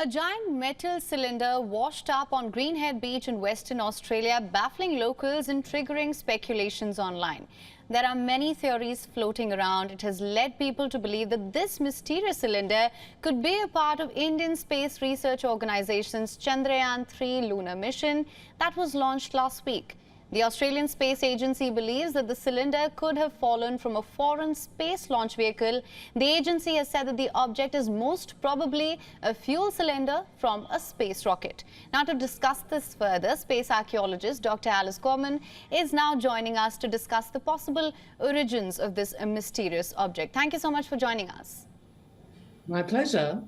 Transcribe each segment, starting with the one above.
A giant metal cylinder washed up on Greenhead Beach in Western Australia, baffling locals and triggering speculations online. There are many theories floating around. It has led people to believe that this mysterious cylinder could be a part of Indian Space Research Organisation's Chandrayaan-3 lunar mission that was launched last week. The Australian Space Agency believes that the cylinder could have fallen from a foreign space launch vehicle. The agency has said that the object is most probably a fuel cylinder from a space rocket. Now, to discuss this further, space archaeologist Dr. Alice Gorman is now joining us to discuss the possible origins of this mysterious object. Thank you so much for joining us. My pleasure.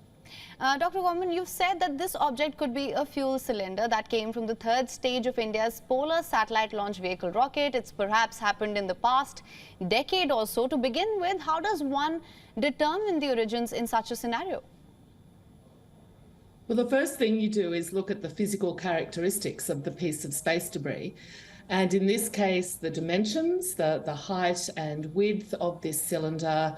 Dr. Gorman, you've said that this object could be a fuel cylinder that came from the third stage of India's Polar Satellite Launch Vehicle rocket. It's perhaps happened in the past decade or so. To begin with, how does one determine the origins in such a scenario? Well, the first thing you do is look at the physical characteristics of the piece of space debris. And in this case, the dimensions, the height and width of this cylinder,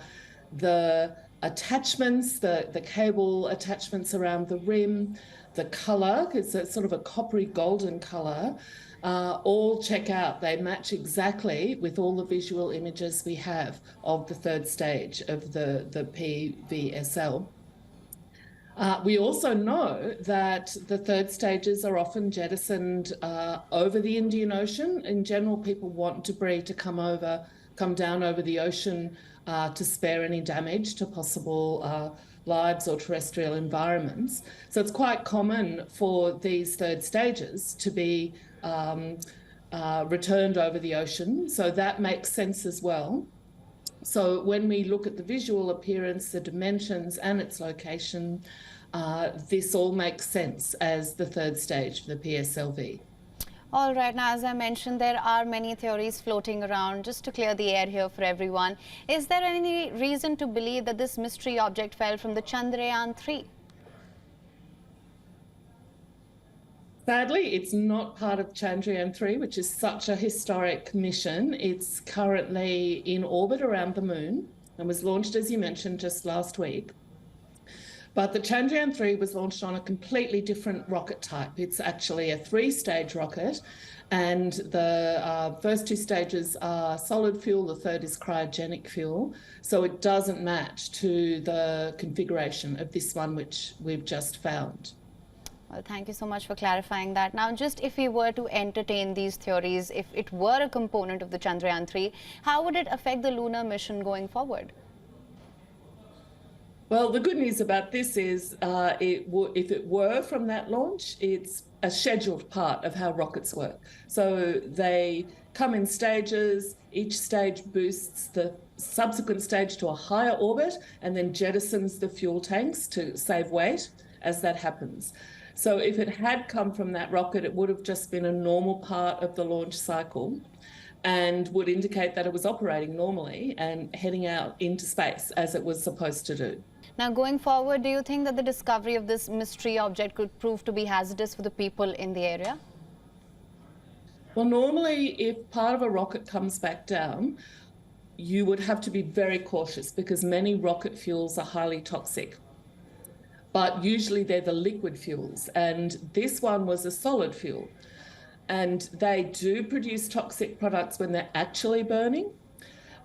the attachments, the cable attachments around the rim, the colour, it's sort of a coppery golden colour, all check out. They match exactly with all the visual images we have of the third stage of the PVSL. We also know that the third stages are often jettisoned over the Indian Ocean. In general, people want debris to come down over the ocean to spare any damage to possible lives or terrestrial environments. So it's quite common for these third stages to be returned over the ocean. So that makes sense as well. So when we look at the visual appearance, the dimensions and its location, this all makes sense as the third stage for the PSLV. All right. Now, as I mentioned, there are many theories floating around. Just to clear the air here for everyone, is there any reason to believe that this mystery object fell from the Chandrayaan-3? Sadly, it's not part of Chandrayaan-3, which is such a historic mission. It's currently in orbit around the moon and was launched, as you mentioned, just last week. But the Chandrayaan-3 was launched on a completely different rocket type. It's actually a three-stage rocket, and the first two stages are solid fuel, the third is cryogenic fuel. So it doesn't match to the configuration of this one, which we've just found. Well, thank you so much for clarifying that. Now, just if we were to entertain these theories, if it were a component of the Chandrayaan-3, how would it affect the lunar mission going forward? Well, the good news about this is if it were from that launch, it's a scheduled part of how rockets work. So they come in stages. Each stage boosts the subsequent stage to a higher orbit and then jettisons the fuel tanks to save weight as that happens. So if it had come from that rocket, it would have just been a normal part of the launch cycle and would indicate that it was operating normally and heading out into space as it was supposed to do. Now, going forward, do you think that the discovery of this mystery object could prove to be hazardous for the people in the area? Well, normally, if part of a rocket comes back down, you would have to be very cautious because many rocket fuels are highly toxic. But usually they're the liquid fuels, and this one was a solid fuel. And they do produce toxic products when they're actually burning.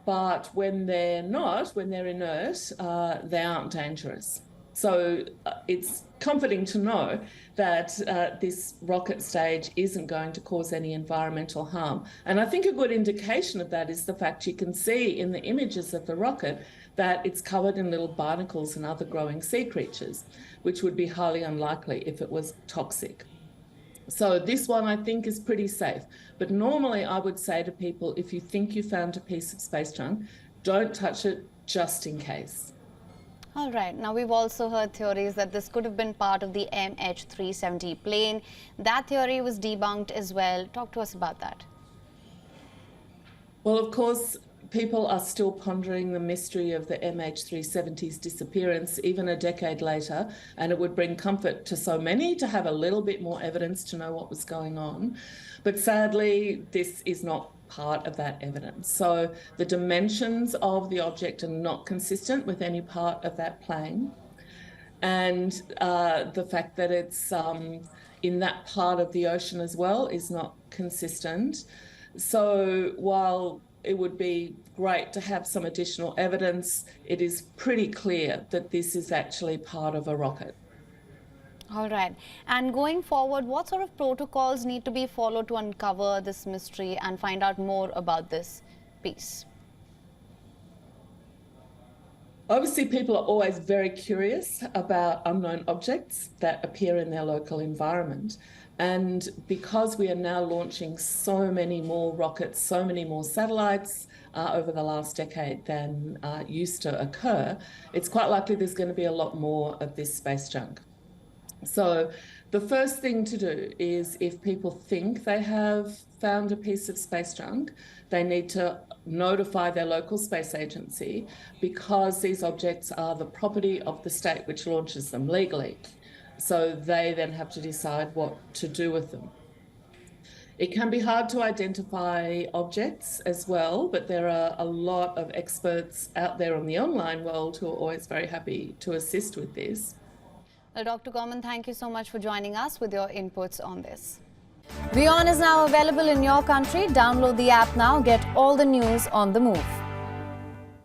But when they're not, when they're inert, they aren't dangerous. So it's comforting to know that this rocket stage isn't going to cause any environmental harm. And I think a good indication of that is the fact you can see in the images of the rocket that it's covered in little barnacles and other growing sea creatures, which would be highly unlikely if it was toxic. So this one, I think, is pretty safe. But normally I would say to people, if you think you found a piece of space junk, don't touch it just in case. All right. Now, we've also heard theories that this could have been part of the MH370 plane. That theory was debunked as well. Talk to us about that. Well, of course, people are still pondering the mystery of the MH370's disappearance even a decade later, and it would bring comfort to so many to have a little bit more evidence to know what was going on. But sadly, this is not part of that evidence. So the dimensions of the object are not consistent with any part of that plane. and the fact that it's in that part of the ocean as well is not consistent. So while it would be great to have some additional evidence, it is pretty clear that this is actually part of a rocket. All right. And going forward, what sort of protocols need to be followed to uncover this mystery and find out more about this piece? Obviously, people are always very curious about unknown objects that appear in their local environment. And because we are now launching so many more rockets, so many more satellites over the last decade than used to occur, it's quite likely there's going to be a lot more of this space junk. So the first thing to do is, if people think they have found a piece of space junk, they need to notify their local space agency, because these objects are the property of the state which launches them legally. So they then have to decide what to do with them. It can be hard to identify objects as well, but there are a lot of experts out there on the online world who are always very happy to assist with this. Well, Dr. Gorman, thank you so much for joining us with your inputs on this. WION is now available in your country. Download the app now. Get all the news on the move.